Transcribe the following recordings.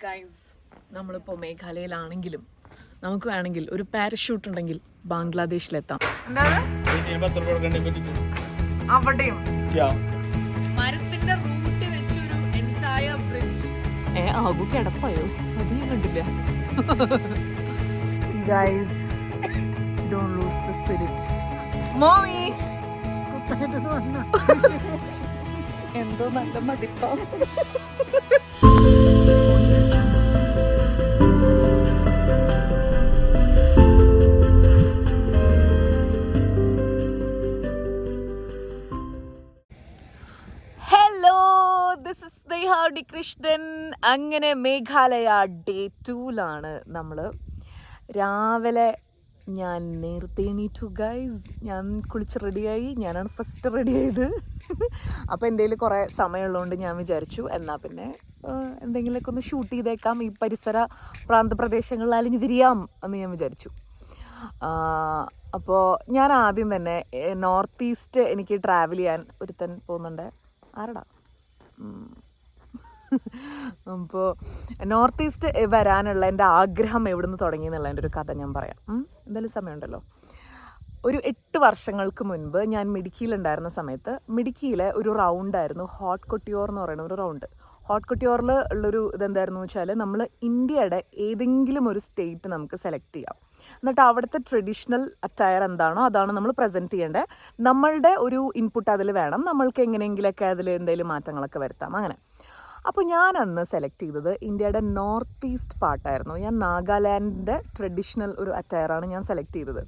Guys, നമ്മളിപ്പോൾ മേഘാലയയിലാണെങ്കിലും നമുക്ക് വേണമെങ്കിൽ ഒരു പാരഷൂട്ട് ഉണ്ടെങ്കിൽ ബാംഗ്ലാദേശിലെത്താം. അവിടെയും മരത്തിന്റെ റൂട്ട് വെച്ചൊരു എൻറ്റയർ ബ്രിഡ്ജ്. ആകു കിടപ്പായോ? അത് ഞാൻ കണ്ടില്ല. Guys, don't lose the spirit. Mommy എന്തോ നല്ല മതിപ്പാ. കൃഷ്ണൻ. അങ്ങനെ മേഘാലയ ഡേ 2ലാണ് നമ്മൾ. രാവിലെ ഞാൻ നേരത്തെ എണീറ്റു ഗൈസ്. ഞാൻ കുളിച്ച് റെഡിയായി. ഞാനാണ് ഫസ്റ്റ് റെഡി ആയത്. അപ്പോൾ എൻ്റെ കയ്യിൽ കുറേ സമയമുള്ളതുകൊണ്ട് ഞാൻ വിചാരിച്ചു എന്നാൽ പിന്നെ എന്തെങ്കിലുമൊക്കെ ഒന്ന് ഷൂട്ട് ചെയ്തേക്കാം, ഈ പരിസര പ്രാന്തപ്രദേശങ്ങളിൽ അലിഞ്ഞു തിരിയാം എന്ന് ഞാൻ വിചാരിച്ചു. അപ്പോൾ ഞാൻ ആദ്യം തന്നെ നോർത്ത് ഈസ്റ്റ് എനിക്ക് ട്രാവൽ ചെയ്യാൻ ഒരുത്തൻ പോകുന്നുണ്ട്. ആരടാ? അപ്പോൾ നോർത്ത് ഈസ്റ്റ് വരാനുള്ള എൻ്റെ ആഗ്രഹം എവിടെ നിന്ന് തുടങ്ങി എന്നുള്ള എൻ്റെ ഒരു കഥ ഞാൻ പറയാം. എന്തായാലും സമയമുണ്ടല്ലോ. ഒരു 8 വർഷങ്ങൾക്ക് മുൻപ് ഞാൻ മിടുക്കിയിലുണ്ടായിരുന്ന സമയത്ത് മിടുക്കിയിലെ ഒരു റൗണ്ടായിരുന്നു ഹോട്ട് കൊട്ടിയോർ എന്ന് പറയുന്ന ഒരു റൗണ്ട്. ഹോട്ട് കൊട്ടിയോറിൽ ഉള്ളൊരു ഇതെന്തായിരുന്നു വെച്ചാൽ നമ്മൾ ഇന്ത്യയുടെ ഏതെങ്കിലും ഒരു സ്റ്റേറ്റ് നമുക്ക് സെലക്ട് ചെയ്യാം. എന്നിട്ട് അവിടുത്തെ ട്രഡീഷണൽ അറ്റയർ എന്താണോ അതാണ് നമ്മൾ പ്രസൻറ്റ് ചെയ്യേണ്ടത്. നമ്മളുടെ ഒരു ഇൻപുട്ട് അതിൽ വേണം. നമ്മൾക്ക് എങ്ങനെയെങ്കിലൊക്കെ അതിൽ എന്തെങ്കിലും മാറ്റങ്ങളൊക്കെ വരുത്താം. അങ്ങനെ അപ്പോൾ ഞാൻ അന്ന് സെലക്ട് ചെയ്തത് ഇന്ത്യയുടെ നോർത്ത് ഈസ്റ്റ് പാർട്ടായിരുന്നു. ഞാൻ നാഗാലാൻഡിൻ്റെ ട്രഡീഷണൽ ഒരു അറ്റയറാണ് ഞാൻ സെലക്ട് ചെയ്തത്.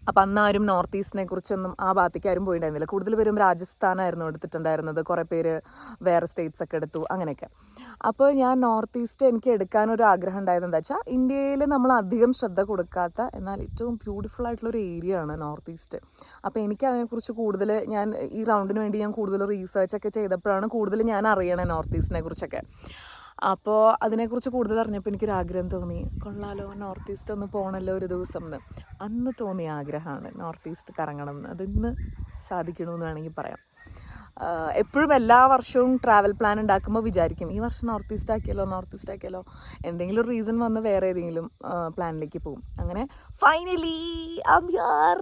അപ്പം അന്നാരും നോർത്ത് ഈസ്റ്റിനെ കുറിച്ചൊന്നും ആ ഭാഗത്തേക്ക് ആരും പോയിട്ടുണ്ടായിരുന്നില്ല. കൂടുതൽ പേരും രാജസ്ഥാനായിരുന്നു എടുത്തിട്ടുണ്ടായിരുന്നത്. കുറേ പേര് വേറെ സ്റ്റേറ്റ്സൊക്കെ എടുത്തു, അങ്ങനെയൊക്കെ. അപ്പോൾ ഞാൻ നോർത്ത് ഈസ്റ്റ് എനിക്ക് എടുക്കാനൊരു ആഗ്രഹം ഉണ്ടായത് എന്താ വെച്ചാൽ ഇന്ത്യയിൽ നമ്മൾ അധികം ശ്രദ്ധ കൊടുക്കാത്ത എന്നാൽ ഏറ്റവും ബ്യൂട്ടിഫുൾ ആയിട്ടുള്ളൊരു ഏരിയ ആണ് നോർത്ത് ഈസ്റ്റ്. അപ്പോൾ എനിക്ക് അതിനെക്കുറിച്ച് കൂടുതൽ ഞാൻ ഈ റൗണ്ടിന് വേണ്ടി ഞാൻ കൂടുതൽ റീസേർച്ചൊക്കെ ചെയ്തപ്പോഴാണ് കൂടുതൽ ഞാൻ അറിയണേ നോർത്ത് ഈസ്റ്റിനെ കുറിച്ചൊക്കെ. അപ്പോൾ അതിനെക്കുറിച്ച് കൂടുതൽ അറിഞ്ഞപ്പോൾ എനിക്കൊരാഗ്രഹം തോന്നി, കൊള്ളാലോ നോർത്ത് ഈസ്റ്റ് ഒന്ന് പോകണമല്ലോ ഒരു ദിവസം എന്ന്. അന്ന് തോന്നിയ ആഗ്രഹമാണ് നോർത്ത് ഈസ്റ്റ് കറങ്ങണം എന്ന്. അതിന്ന് സാധിക്കണമെന്ന് വേണമെങ്കിൽ പറയാം. എപ്പോഴും എല്ലാ വർഷവും ട്രാവൽ പ്ലാൻ ഉണ്ടാക്കുമ്പോൾ വിചാരിക്കും ഈ വർഷം നോർത്ത് ഈസ്റ്റ് ആക്കിയല്ലോ. എന്തെങ്കിലും ഒരു റീസൺ വന്ന് വേറെ ഏതെങ്കിലും പ്ലാനിലേക്ക് പോകും. അങ്ങനെ ഫൈനലി ഐ ആം ഹിയർ.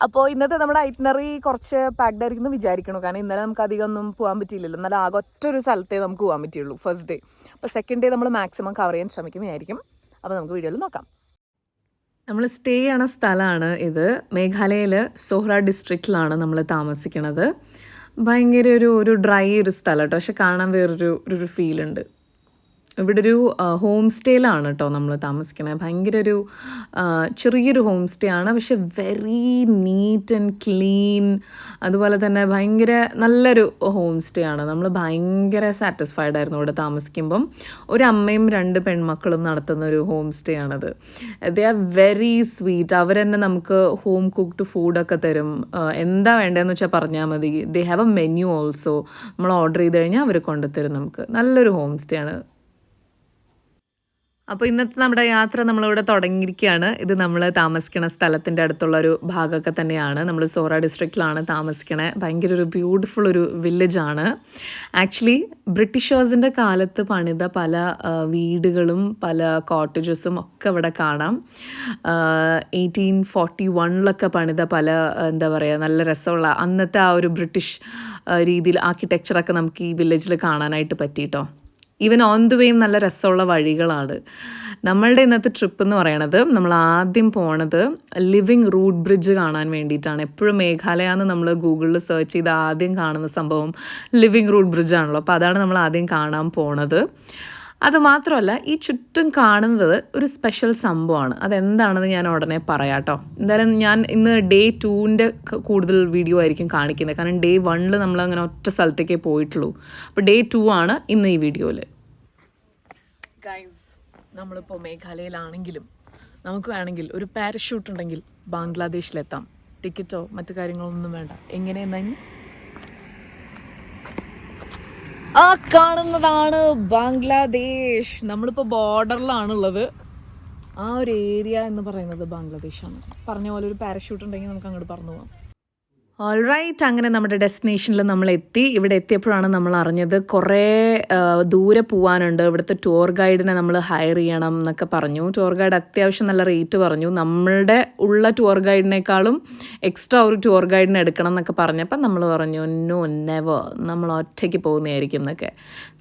അപ്പോൾ ഇന്നത്തെ നമ്മുടെ ഐറ്റിനറി കുറച്ച് പാക്ഡ് ആയിരിക്കും വിചാരിക്കണം. കാരണം ഇന്നലെ നമുക്ക് അധികം ഒന്നും പോകാൻ പറ്റിയില്ലല്ലോ. എന്നാലും ആകെ ഒറ്റൊരു സ്ഥലത്തേ നമുക്ക് പോകാൻ പറ്റുള്ളൂ ഫസ്റ്റ് ഡേ. അപ്പോൾ സെക്കൻഡ് ഡേ നമ്മൾ മാക്സിമം കവർ ചെയ്യാൻ ശ്രമിക്കുന്നതായിരിക്കും. അപ്പോൾ നമുക്ക് വീഡിയോയിൽ നോക്കാം. നമ്മൾ സ്റ്റേ ചെയ്യണ സ്ഥലമാണ് ഇത്. മേഘാലയയിൽ സോഹ്ര ഡിസ്ട്രിക്റ്റിലാണ് നമ്മൾ താമസിക്കുന്നത്. ഭയങ്കര ഒരു ഡ്രൈ ഒരു സ്ഥലം കേട്ടോ, പക്ഷെ കാണാൻ വേറൊരു ഫീലുണ്ട്. ഇവിടെ ഒരു ഹോം സ്റ്റേയിലാണ് കേട്ടോ നമ്മൾ താമസിക്കണത്. ഭയങ്കര ഒരു ചെറിയൊരു ഹോം സ്റ്റേ ആണ്, പക്ഷെ വെരി നീറ്റ് ആൻഡ് ക്ലീൻ. അതുപോലെ തന്നെ ഭയങ്കര നല്ലൊരു ഹോം സ്റ്റേ ആണ്. നമ്മൾ ഭയങ്കര സാറ്റിസ്ഫൈഡ് ആയിരുന്നു ഇവിടെ താമസിക്കുമ്പം. ഒരു അമ്മയും 2 പെൺമക്കളും നടത്തുന്ന ഒരു ഹോം സ്റ്റേ ആണത്. They are very sweet. അവർ തന്നെ നമുക്ക് ഹോം കുക്ക്ഡ് ഫുഡൊക്കെ തരും. എന്താ വേണ്ടതെന്ന് വെച്ചാൽ പറഞ്ഞാൽ മതി. They have A menu also. നമ്മൾ ഓർഡർ ചെയ്ത് കഴിഞ്ഞാൽ അവർ കൊണ്ടുതരും നമുക്ക്. നല്ലൊരു ഹോം സ്റ്റേ ആണ്. അപ്പോൾ ഇന്നത്തെ നമ്മുടെ യാത്ര നമ്മളിവിടെ തുടങ്ങിയിരിക്കുകയാണ്. ഇത് നമ്മൾ താമസിക്കുന്ന സ്ഥലത്തിൻ്റെ അടുത്തുള്ളൊരു ഭാഗമൊക്കെ തന്നെയാണ്. നമ്മൾ സോഹ്ര ഡിസ്ട്രിക്റ്റിലാണ് താമസിക്കണേ. ഭയങ്കര ഒരു ബ്യൂട്ടിഫുൾ ഒരു വില്ലേജാണ്. ആക്ച്വലി ബ്രിട്ടീഷേഴ്സിൻ്റെ കാലത്ത് പണിത പല വീടുകളും പല കോട്ടേജസും ഒക്കെ ഇവിടെ കാണാം. 1841 പണിത പല എന്താ പറയുക നല്ല രസമുള്ള അന്നത്തെ ആ ഒരു ബ്രിട്ടീഷ് രീതിയിൽ ആർക്കിടെക്ചറൊക്കെ നമുക്ക് ഈ വില്ലേജിൽ കാണാനായിട്ട് പറ്റിയിട്ടോ. ഈവൻ ഓൺ ദ വേയും നല്ല രസമുള്ള വഴികളാണ്. നമ്മളുടെ ഇന്നത്തെ ട്രിപ്പ് എന്ന് പറയണത് നമ്മൾ ആദ്യം പോണത് ലിവിങ് റൂട്ട് ബ്രിഡ്ജ് കാണാൻ വേണ്ടിയിട്ടാണ്. എപ്പോഴും മേഘാലയ എന്ന് നമ്മൾ ഗൂഗിളിൽ സെർച്ച് ചെയ്ത് ആദ്യം കാണുന്ന സംഭവം ലിവിങ് റൂട്ട് ബ്രിഡ്ജാണല്ലോ. അപ്പോൾ അതാണ് നമ്മൾ ആദ്യം കാണാൻ പോണത്. അതുമാത്രമല്ല ഈ ചുറ്റും കാണുന്നത് ഒരു സ്പെഷ്യൽ സംഭവമാണ്. അതെന്താണെന്ന് ഞാൻ ഉടനെ പറയാം കേട്ടോ. എന്തായാലും ഞാൻ ഇന്ന് ഡേ 2ൻ്റെ കൂടുതൽ വീഡിയോ ആയിരിക്കും കാണിക്കുന്നത്. കാരണം ഡേ 1 നമ്മൾ അങ്ങനെ ഒറ്റ സ്ഥലത്തേക്കേ പോയിട്ടുള്ളൂ. അപ്പോൾ ഡേ 2 ആണ് ഇന്ന് ഈ വീഡിയോയിൽ. ഗൈസ്, നമ്മളിപ്പോൾ മേഘാലയയിലാണെങ്കിലും നമുക്ക് വേണമെങ്കിൽ ഒരു പാരഷൂട്ട് ഉണ്ടെങ്കിൽ ബാംഗ്ലാദേശിലെത്താം. ടിക്കറ്റോ മറ്റു കാര്യങ്ങളൊന്നും വേണ്ട. എങ്ങനെയെന്നു ആ കാണുന്നതാണ് ബാംഗ്ലാദേശ്. നമ്മളിപ്പോൾ ബോർഡറിലാണുള്ളത്. ആ ഒരു ഏരിയ എന്ന് പറയുന്നത് ബാംഗ്ലാദേശാണ്. പറഞ്ഞ പോലെ ഒരു പാരഷൂട്ട് ഉണ്ടെങ്കിൽ നമുക്ക് അങ്ങോട്ട് പറന്നു പോകാം. ഓൾറൈറ്റ്, അങ്ങനെ നമ്മുടെ ഡെസ്റ്റിനേഷനിൽ നമ്മൾ എത്തി. ഇവിടെ എത്തിയപ്പോഴാണ് നമ്മൾ അറിഞ്ഞത് കുറേ ദൂരെ പോകാനുണ്ട്, ഇവിടുത്തെ ടൂർ ഗൈഡിനെ നമ്മൾ ഹയർ ചെയ്യണം എന്നൊക്കെ പറഞ്ഞു. ടൂർ ഗൈഡ് അത്യാവശ്യം നല്ല റേറ്റ് പറഞ്ഞു. നമ്മളുടെ ഉള്ള ടൂർ ഗൈഡിനേക്കാളും എക്സ്ട്രാ ഒരു ടൂർ ഗൈഡിനെ എടുക്കണം എന്നൊക്കെ പറഞ്ഞപ്പോൾ നമ്മൾ പറഞ്ഞു നോ നെവർ, നമ്മൾ ഒറ്റയ്ക്ക് പോകുന്നതായിരിക്കും എന്നൊക്കെ.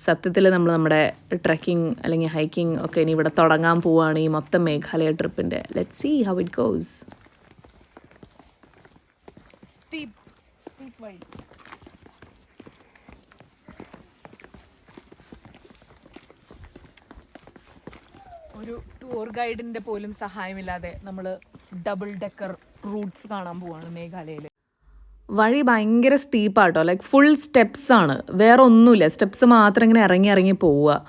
സത്യത്തിൽ നമ്മൾ നമ്മുടെ ട്രെക്കിംഗ് അല്ലെങ്കിൽ ഹൈക്കിംഗ് ഒക്കെ ഇനി ഇവിടെ തുടങ്ങാൻ പോവുകയാണ്, ഈ മൊത്തം മേഘാലയ ട്രിപ്പിൻ്റെ. Let's see how it goes. ഒരു ടൂർ ഗൈഡിന്റെ പോലും സഹായമില്ലാതെ നമ്മൾ ഡബിൾ ഡെക്കർ റൂട്ട്സ് കാണാൻ പോവാണ് മേഘാലയയിൽ. വഴി ഭയങ്കര സ്റ്റീപ്പാട്ടോ, ലൈക്ക് ഫുൾ സ്റ്റെപ്സ് ആണ്, വേറെ ഒന്നുമില്ല, സ്റ്റെപ്സ് മാത്രം ഇങ്ങനെ ഇറങ്ങി ഇറങ്ങി പോവുക.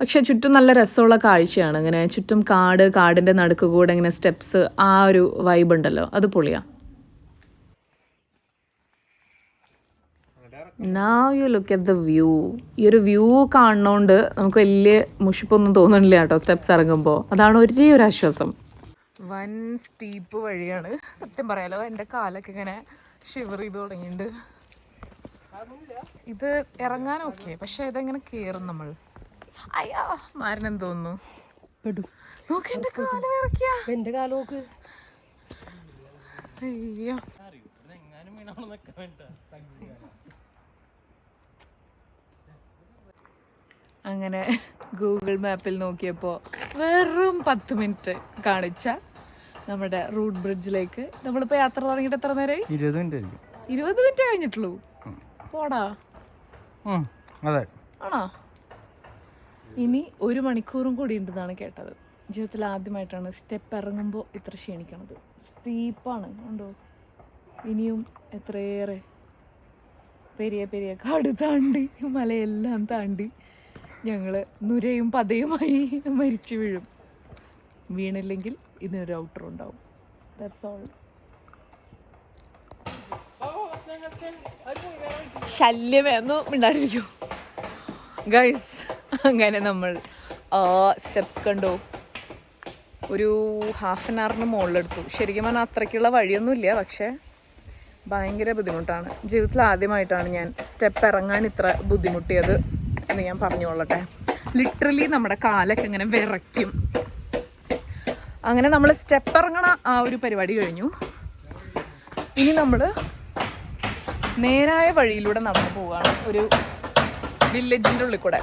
പക്ഷെ ചുറ്റും നല്ല രസമുള്ള കാഴ്ചയാണ്, ഇങ്ങനെ ചുറ്റും കാടിൻ്റെ നടുക്ക് കൂടെ ഇങ്ങനെ സ്റ്റെപ്സ്, ആ ഒരു വൈബ് ഉണ്ടല്ലോ, അത് പൊളിയാണ്. Now you look at the view. ഈ ഒരു വ്യൂ കാണുന്നതുകൊണ്ട് നമുക്ക് വലിയ മുഷിപ്പൊന്നും തോന്നുന്നില്ല കേട്ടോ സ്റ്റെപ്സ് ഇറങ്ങുമ്പോൾ. അതാണ് ഒരേ ഒരു ആശ്വാസം. വൻ സ്റ്റീപ്പ് വഴിയാണ്, സത്യം പറയാലോ എൻ്റെ കാലൊക്കെ ഇങ്ങനെ ഷിവർ ചെയ്ത് തുടങ്ങിയിട്ടുണ്ട്. ഇത് ഇറങ്ങാൻ ഓക്കെ, പക്ഷെ ഇതെങ്ങനെ കയറും നമ്മൾ. അയ്യോ മാരനെന്ന് തോന്നുന്നു. നോക്ക് എൻ്റെ കാല് വിറക്കിയ, എൻ്റെ കാല് നോക്ക്. അയ്യോ അങ്ങനെ ഗൂഗിൾ മാപ്പിൽ നോക്കിയപ്പോൾ വെറും 10 മിനിറ്റ് കാണിച്ച നമ്മുടെ റൂട്ട് ബ്രിഡ്ജിലേക്ക് നമ്മളിപ്പോൾ യാത്ര തുടങ്ങിയിട്ട് എത്ര നേരമായി? 20 മിനിറ്റ് കഴിഞ്ഞിട്ടുള്ളൂ. പോടാ, ആണോ? ഇനി 1 മണിക്കൂറും കൂടി ഉണ്ടെന്നാണ് കേട്ടത്. ജീവിതത്തിൽ ആദ്യമായിട്ടാണ് സ്റ്റെപ്പ് ഇറങ്ങുമ്പോൾ ഇത്ര ക്ഷീണിക്കണത്. സ്റ്റീപ്പാണ് കണ്ടോ. ഇനിയും എത്രയേറെ പെരിയ പെരിയ കാട് താണ്ടി മലയെല്ലാം താണ്ടി ഞങ്ങൾ നുരയും പതയുമായി മരിച്ചു വീഴും. വീണില്ലെങ്കിൽ ഇതിനൊരു ഔട്ടർ ഉണ്ടാവും. That's all. ശല്യമേന്നും ഉണ്ടായിരിക്കും ഗൈസ്. അങ്ങനെ നമ്മൾ സ്റ്റെപ്സ് കണ്ടു. ഒരു ഹാഫ് ആൻ അവറിന് മുകളിലെടുത്തു. ശരിക്കും പറഞ്ഞാൽ അത്രയ്ക്കുള്ള വഴിയൊന്നുമില്ല, പക്ഷേ ഭയങ്കര ബുദ്ധിമുട്ടാണ്. ജീവിതത്തിൽ ആദ്യമായിട്ടാണ് ഞാൻ സ്റ്റെപ്പ് ഇറങ്ങാൻ ഇത്ര ബുദ്ധിമുട്ടിയത് എന്ന് ഞാൻ പറഞ്ഞുകൊള്ളട്ടെ. ലിറ്ററലി നമ്മുടെ കാലൊക്കെ ഇങ്ങനെ വിറയ്ക്കും. അങ്ങനെ നമ്മൾ സ്റ്റെപ്പ് ഇറങ്ങണ ആ ഒരു പരിപാടി കഴിഞ്ഞു. ഇനി നമ്മൾ നേരായ വഴിയിലൂടെ നടന്നു പോവുകയാണ്, ഒരു വില്ലേജിൻ്റെ ഉള്ളിൽ കൂടെ.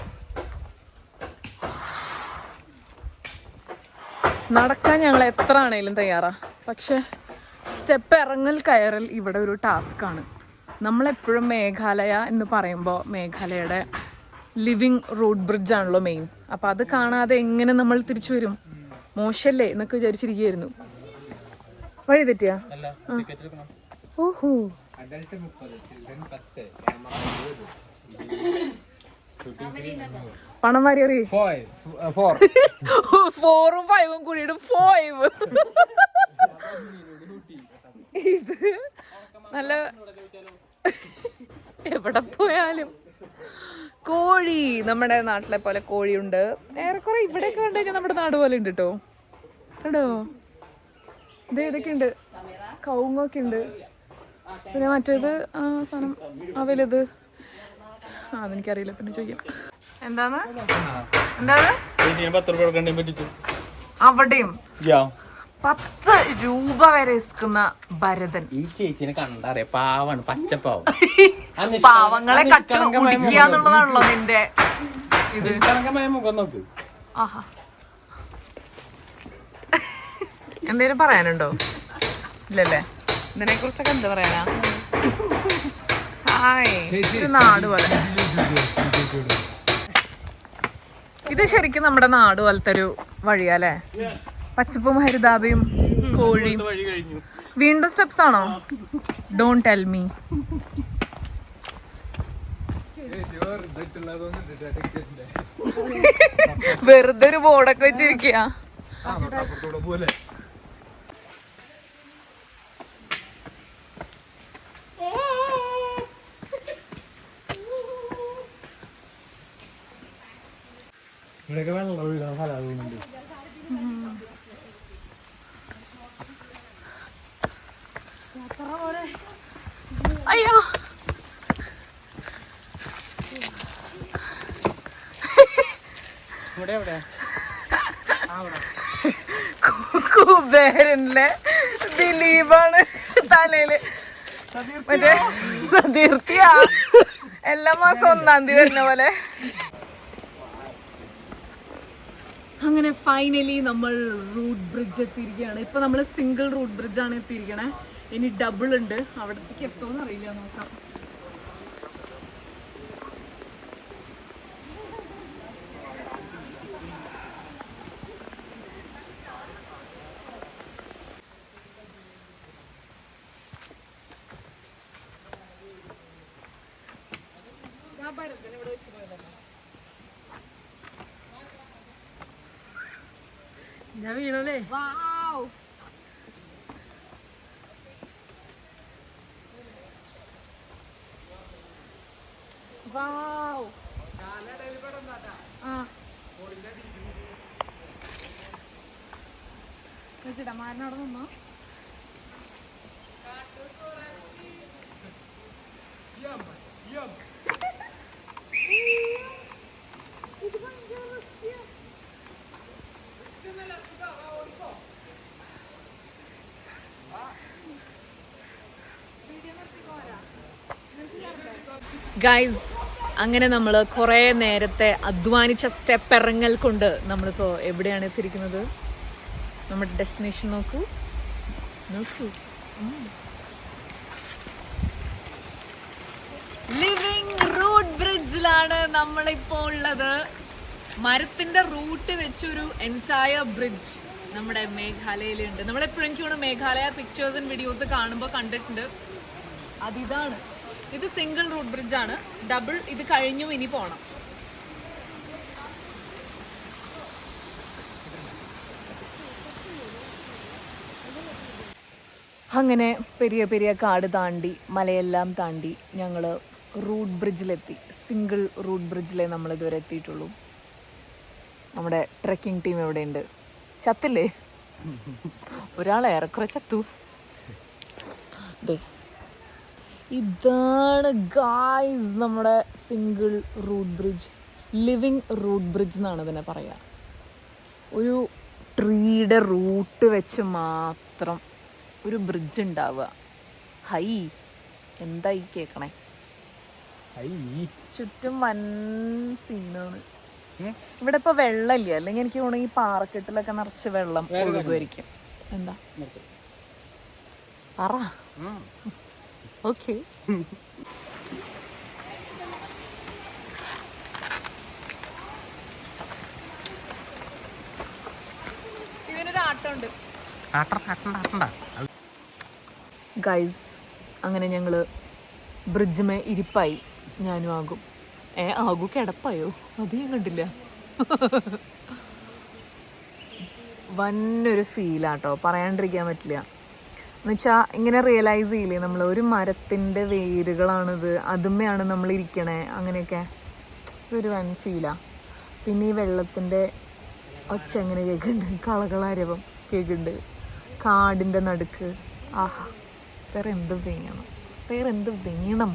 നടക്കാൻ ഞങ്ങൾ എത്ര ആണെങ്കിലും തയ്യാറാണ്, പക്ഷെ സ്റ്റെപ്പ് ഇറങ്ങൽ കയറൽ ഇവിടെ ഒരു ടാസ്ക്കാണ്. നമ്മളെപ്പോഴും മേഘാലയ എന്ന് പറയുമ്പോൾ മേഘാലയയുടെ ലിവിങ് റൂട്ട് ബ്രിഡ്ജാണല്ലോ മെയിൻ. അപ്പം അത് കാണാതെ എങ്ങനെ നമ്മൾ തിരിച്ചു വരും? മോശമല്ലേ എന്നൊക്കെ വിചാരിച്ചിരിക്കുകയായിരുന്നു. വഴി തെറ്റിയാ? ഓഹോ, പണം വാരി അറിയ 4ഉം 5ഉം കൂടിയിട്ട് 5. ഇത് നല്ല എവിടെ പോയാലും കോഴി, നമ്മുടെ നാട്ടിലെ പോലെ കോഴിയുണ്ട് ഏറെക്കുറെ. ഇവിടെയൊക്കെ കണ്ടു കഴിഞ്ഞാൽ നമ്മുടെ നാട് പോലെ ഉണ്ട് കേട്ടോ. കേട്ടോ, ഇത് ഇതൊക്കെ ഉണ്ട്, കവുങ്ങൊക്കെ ഉണ്ട്. പിന്നെ മറ്റേത് സാധനം അവലത്, അതെനിക്കറിയില്ല, പിന്നെ ചോദിക്കാം. എന്താണ് അവിടെയും 10 രൂപ വരെ ഇസ്ക്കുന്ന ഭരതൻ. ഈ ചേച്ചിനെ കണ്ടറിയ പാവാണ്, പച്ചപ്പാവും. പാവങ്ങളെ കട്ടുന്നുള്ളതാണല്ലോ നിന്റെ ഇത്. മുഖം നോക്ക്. ആഹാ, എന്തേലും പറയാനുണ്ടോ? ഇല്ലല്ലേ? ഇതിനെ കുറിച്ചൊക്കെ എന്താ പറയാനാ? ഹായ്, ഒരു നാട് പോലെ. ഇത് ശരിക്കും നമ്മുടെ നാട് പോലത്തെ ഒരു വഴിയാല്ലേ? പച്ചപ്പും ഹരിതാപയും കോഴിയും. വീണ്ടും സ്റ്റെപ്സ് ആണോ? Don't tell me. വെറുതെ ഒരു ബോർഡൊക്കെ വെച്ചിരിക്കുക. ഇവിടെയൊക്കെ വെള്ളം ഒഴുകാൻ സ്ഥലമുണ്ട്. അയ്യോ കുബേരനിലെ ദിലീപാണ് തലയില് മറ്റേ സതീർത്തിയാ എല്ലാ മാസം 1-ാം തീയതി വരുന്ന പോലെ. അങ്ങനെ ഫൈനലി നമ്മൾ റൂട്ട് ബ്രിഡ്ജ് എത്തിയിരിക്കുകയാണ്. ഇപ്പൊ നമ്മൾ സിംഗിൾ റൂട്ട് ബ്രിഡ്ജാണ് എത്തിയിരിക്കണേ. ഇനി ഡബിൾ ഉണ്ട്, അവിടത്തേക്ക് എത്തോന്ന് അറിയില്ല, നോക്കാം. ഞാൻ വീണല്ലേ. മാരനവിടെ നിന്നോ. ഗൈസ്, അങ്ങനെ നമ്മൾ കുറേ നേരത്തെ അധ്വാനിച്ച സ്റ്റെപ്പ് ഇറങ്ങൽ കൊണ്ട് നമ്മളിപ്പോൾ എവിടെയാണ് എത്തിയിരിക്കുന്നത്? നമ്മുടെ ഡെസ്റ്റിനേഷൻ നോക്കൂ. ലിവിംഗ് റൂട്ട് ബ്രിഡ്ജിലാണ് നമ്മളിപ്പോൾ ഉള്ളത്. മരത്തിന്റെ റൂട്ട് വെച്ചൊരു എൻറ്റയർ ബ്രിഡ്ജ് നമ്മുടെ മേഘാലയയിലുണ്ട്. നമ്മളെപ്പോഴും എനിക്ക് തോന്നുന്നു മേഘാലയ പിക്ചേഴ്സ് ആൻഡ് വീഡിയോസ് കാണുമ്പോൾ കണ്ടിട്ടുണ്ട്. അതിതാണ്. ഇത് സിംഗിൾ റൂട്ട് ബ്രിഡ്ജ് ആണ്. ഡബിൾ ഇത് കഴിഞ്ഞു, ഇനി പോണം. അങ്ങനെ പെരിയ പെരിയ കാട് താണ്ടി മലയെല്ലാം താണ്ടി ഞങ്ങൾ റൂട്ട് ബ്രിഡ്ജിലെത്തി. സിംഗിൾ റൂട്ട് ബ്രിഡ്ജിലേ നമ്മൾ ഇതുവരെ എത്തിയിട്ടുള്ളൂ. നമ്മുടെ ട്രെക്കിംഗ് ടീം എവിടെയുണ്ട്? ചത്തില്ലേ? ഒരാൾ ഏറെക്കുറെ ചത്തു. ഇതാണ് ഗായ്സ് നമ്മുടെ single root bridge. Living root bridge എന്നാണ് ഇതിനെ പറയുക. ഒരു ട്രീയുടെ റൂട്ട് വെച്ച് മാത്രം ഒരു ബ്രിഡ്ജ് ഉണ്ടാവുക. ഹൈ, എന്തായി കേൾക്കണേ? ചുറ്റും വൻ സീനാണ്. ഇവിടെ ഇപ്പൊ വെള്ളമില്ല, അല്ലെങ്കിൽ എനിക്ക് തോന്നുന്നു ഈ പാറക്കെട്ടിലൊക്കെ നിറച്ച് വെള്ളം ഒഴുകുമായിരിക്കും. എന്താ പറ? ഓക്കെ. ഇതിനൊരു ആട്ടമുണ്ട് ഗൈസ്. അങ്ങനെ ഞങ്ങള് ബ്രിഡ്ജിമേ ഇരിപ്പായി. ഞാനും ആകും. ആകു കിടപ്പായോ? അത് ഞാൻ കണ്ടില്ല. വന്നൊരു ഫീലാട്ടോ, പറയാണ്ടിരിക്കാൻ പറ്റില്ല. എന്നുവെച്ചാൽ ഇങ്ങനെ റിയലൈസ് ചെയ്യില്ലേ നമ്മൾ, ഒരു മരത്തിൻ്റെ വേരുകളാണിത്, അതുമ്മയാണ് നമ്മൾ ഇരിക്കണേ, അങ്ങനെയൊക്കെ ഇതൊരു വൻ ഫീലാണ്. പിന്നെ ഈ വെള്ളത്തിൻ്റെ ഒച്ച എങ്ങനെ കേൾക്കുന്നുണ്ട്, കളകളാരവം കേൾക്കുന്നുണ്ട്, കാടിൻ്റെ നടുക്ക്. ആഹാ, വേറെ എന്ത് വേണം.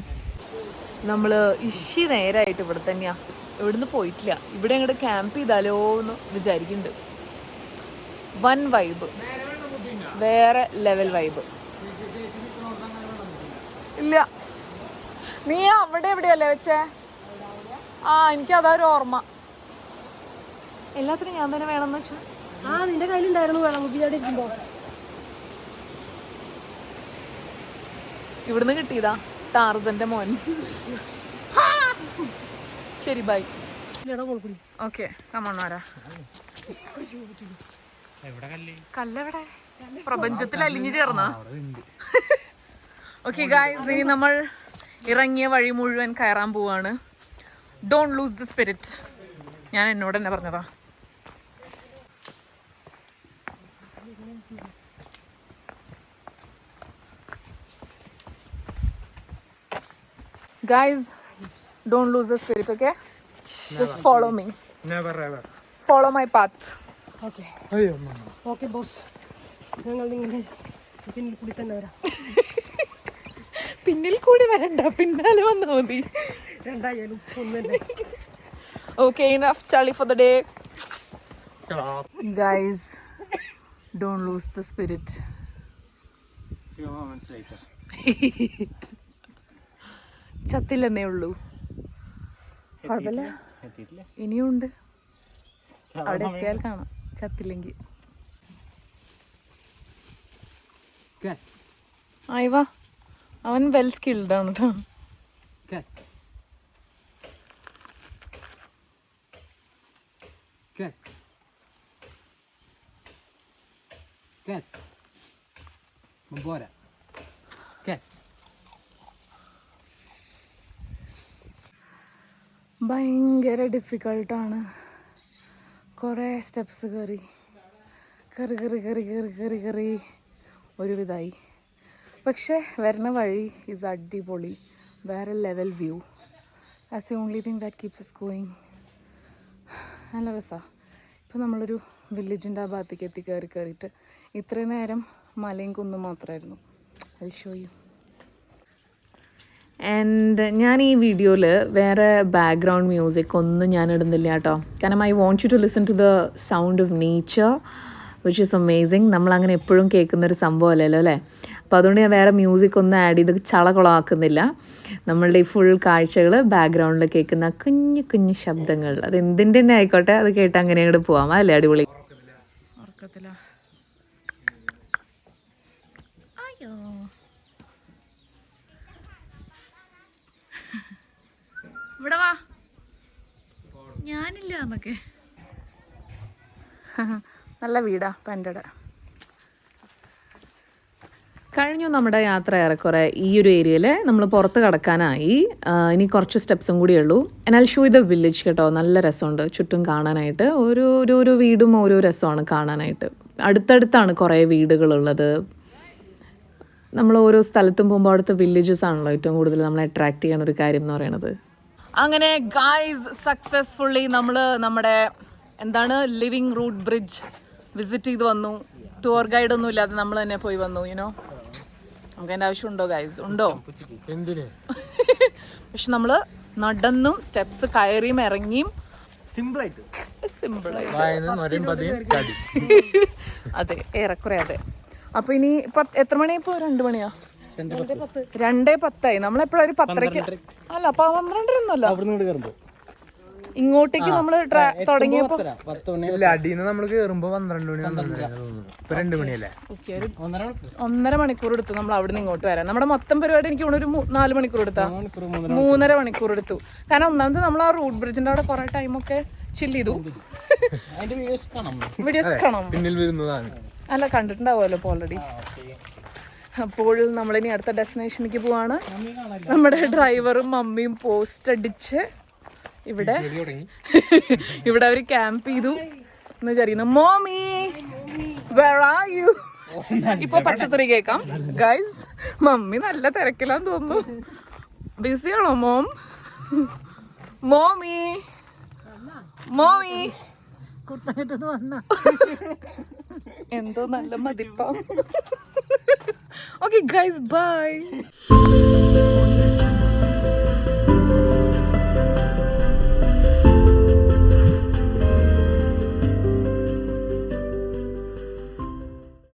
നമ്മൾ ഇഷി നേരമായിട്ട് ഇവിടെ തന്നെയാണ്, ഇവിടുന്ന് പോയിട്ടില്ല. ഇവിടെ അങ്ങോട്ട് ക്യാമ്പ് ചെയ്താലോ എന്ന് വിചാരിക്കുന്നുണ്ട്. വൻ വൈബ്, വേറെ ലെവൽ വൈബ്. ഇല്ല, നീ അവിടെ എവിടെയല്ലേ വെച്ചേ? എനിക്കതാ ഒരു ഓർമ്മ. എല്ലാത്തിനും ഞാൻ തന്നെ വേണമെന്ന് വെച്ചാ നിന്റെ കയ്യിലുണ്ടായിരുന്നു വെള്ളം. ഇവിടുന്ന് കിട്ടിയതാ ടാർസന്റെ മോൻ. ശരി, ബൈ. ഓക്കെ, കമോണാരാ. കല്ലെവിടെ? പ്രപഞ്ചത്തിൽ അലിഞ്ഞു ചേർന്ന. ഓക്കെ ഗായ്സ്, ഇനി നമ്മൾ ഇറങ്ങിയ വഴി മുഴുവൻ കയറാൻ പോവാണ്. Don't lose the spirit. ഞാൻ എന്നോട് തന്നെ പറഞ്ഞതാ. Guys, don't lose the spirit, okay? Just follow me. Never ever. Follow my path. Okay. Okay, boss. ഞങ്ങൾ നിങ്ങളുടെ പിന്നിൽ കൂടി തന്നെ വരാം. പിന്നിൽ കൂടി വരണ്ട, പിന്നാലെ വന്നാൽ മതി. രണ്ടായാലും ഒന്നല്ലേ. Okay, enough Charlie for the day. Guys, don't lose the spirit. Few moments later. ചത്തില്ലെന്നേ ഉള്ളൂ. കുഴപ്പമില്ല, എത്തിയിട്ടില്ല. ഇനിയുണ്ട്. അവിടെ എത്തിയാൽ കാണാം ചത്തില്ലെങ്കിൽ. ആയിവാ, അവൻ വെൽ സ്കിൽഡ് ആണ് കേട്ടോ. ഭയങ്കര ഡിഫിക്കൾട്ടാണ്. കുറേ സ്റ്റെപ്സ് കയറി കയറി കയറി കയറി കയറി കയറി കയറി ഒരുവിധമായി. പക്ഷേ വരുന്ന വഴി ഈസ് അടിപൊളി, വേറെ level view. That's the only thing that keeps us going. നല്ല രസമാണ്. ഇപ്പം നമ്മളൊരു വില്ലേജിൻ്റെ ആ ഭാഗത്തേക്ക് കയറിയിട്ട് ഇത്രയും നേരം മലയും കുന്നും മാത്രമായിരുന്നു. I show you. ആൻഡ് ഞാൻ ഈ വീഡിയോയിൽ വേറെ ബാക്ക്ഗ്രൗണ്ട് മ്യൂസിക് ഒന്നും ഞാൻ ഇടുന്നില്ല കേട്ടോ. കാരണം I want you to listen to the sound of nature which is amazing. നമ്മളങ്ങനെ എപ്പോഴും കേൾക്കുന്നൊരു സംഭവമല്ലല്ലോ അല്ലേ. അപ്പോൾ അതുകൊണ്ട് ഞാൻ വേറെ മ്യൂസിക് ഒന്നും ആഡ് ചെയ്ത് ചളകുളമാക്കുന്നില്ല. നമ്മളുടെ ഈ ഫുൾ കാഴ്ചകൾ ബാക്ക്ഗ്രൗണ്ടിൽ കേൾക്കുന്ന കുഞ്ഞു കുഞ്ഞു ശബ്ദങ്ങൾ, അത് എന്തിൻ്റെ തന്നെ ആയിക്കോട്ടെ, അത് കേട്ട് അങ്ങനെ അങ്ങോട്ട് പോവാം. അതല്ലേ അടിപൊളി. ഉറക്കത്തില്ല. അയ്യോ, ഇവിടെ വാ, ഞാനില്ല എന്നൊക്കെ. നല്ല വീടാ പെൻ്റെ. കഴിഞ്ഞു നമ്മുടെ യാത്ര ഏറെക്കുറെ. ഈ ഒരു ഏരിയയിൽ നമ്മൾ പുറത്ത് കടക്കാനായി. ഇനി കുറച്ച് സ്റ്റെപ്സും കൂടിയേ ഉള്ളൂ. എന്നാൽ ഷൂ ദ വില്ലേജ് കേട്ടോ, നല്ല രസമുണ്ട് ചുറ്റും കാണാനായിട്ട്. ഓരോ വീടും ഓരോ രസമാണ് കാണാനായിട്ട്. അടുത്തടുത്താണ് കുറേ വീടുകളുള്ളത്. നമ്മൾ ഓരോ സ്ഥലത്തും പോകുമ്പോൾ അവിടുത്തെ വില്ലേജസ് ആണല്ലോ ഏറ്റവും കൂടുതൽ നമ്മളെ അട്രാക്ട് ചെയ്യുന്ന ഒരു കാര്യം എന്ന് പറയുന്നത്. അങ്ങനെ ഗായ്സ്, സക്സസ്ഫുള്ളി നമ്മൾ നമ്മുടെ ലിവിങ് റൂട്ട് ബ്രിഡ്ജ് വിസിറ്റ് ചെയ്ത് വന്നു. ടൂർ ഗൈഡ് ഒന്നും ഇല്ലാതെ നമ്മൾ തന്നെ പോയി വന്നു. യുനോ, നമുക്ക് അതിൻ്റെ ആവശ്യമുണ്ടോ ഗൈസ്? ഉണ്ടോ? പക്ഷെ നമ്മൾ നടന്നും സ്റ്റെപ്സ് കയറിയും ഇറങ്ങിയും സിമ്പിളായിട്ട് അതെ, ഏറെക്കുറെ അതെ. അപ്പൊ ഇനി എത്ര മണിയാ? ഇപ്പോൾ 2 മണിയാ? 2:10. നമ്മളെപ്പോഴും ഒരു 10:30. അല്ല, 12:30 ഇങ്ങോട്ടേക്ക് നമ്മൾ തുടങ്ങിയപ്പോ നമ്മള് കേറുമ്പോ 12 മണി. 1.5 മണിക്കൂർ എടുത്തു നമ്മൾ അവിടെ നിന്ന് ഇങ്ങോട്ട് വരാൻ. നമ്മുടെ മൊത്തം പരിപാടി എനിക്ക് ഒരു 4 മണിക്കൂർ എടുത്താ. 3.5 മണിക്കൂർ എടുത്തു. കാരണം ഒന്നാമത് നമ്മൾ ആ റൂട്ട് ബ്രിഡ്ജിന്റെ അവിടെ കുറെ ടൈമൊക്കെ ചില്ല് ചെയ്തു. വീഡിയോസ് കാണാം. അല്ല, കണ്ടിട്ടുണ്ടാവുമല്ലോ ഇപ്പോൾ ഓൾറെഡി. അപ്പോൾ നമ്മളിനി അടുത്ത ഡെസ്റ്റിനേഷനിലേക്ക് പോവാണ്. നമ്മുടെ ഡ്രൈവറും മമ്മിയും പോസ്റ്റ് അടിച്ച് ഇവിടെ അവർ ക്യാമ്പ് ചെയ്തു എന്ന് വിചാരിക്കുന്നു. Mommy, where are you? ഇപ്പൊ പച്ചത്തറി കേൾക്കാം ഗൈസ്. മമ്മി നല്ല തിരക്കിലാന്ന് തോന്നുന്നു. ബിസിയാണോ മോം? മോമി എന്തോ നല്ല മതിപ്പാ. Okay guys, by.